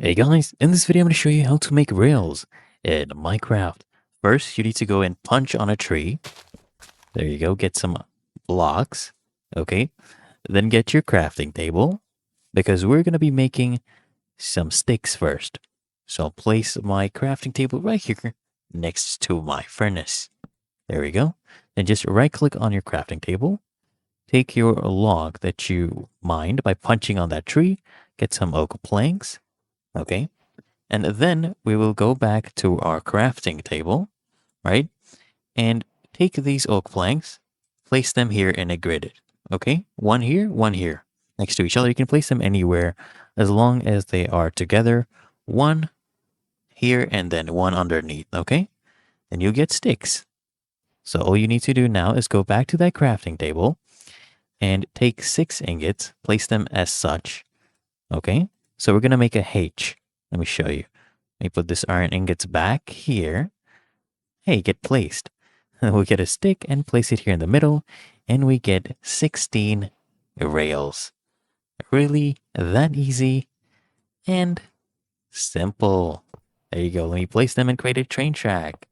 Hey guys, in this video I'm going to show you how to make rails in Minecraft. First, you need to go and punch on a tree. There you go, get some blocks. Okay, then get your crafting table because we're going to be making some sticks first. So I'll place my crafting table right here next to my furnace. There we go. Then just right click on your crafting table. Take your log that you mined by punching on that tree. Get some oak planks. Okay. And then we will go back to our crafting table, right? And take these oak planks, place them here in a grid. Okay? One here, next to each other. You can place them anywhere as long as they are together. One here and then one underneath. Okay? Then you get sticks. So all you need to do now is go back to that crafting table and take 6 ingots, place them as such. Okay? So we're going to make a H. Let me show you. Let me put this iron ingots back here. Hey, get placed. We get a stick and place it here in the middle, and we get 16 rails. Really that easy and simple. There you go. Let me place them and create a train track.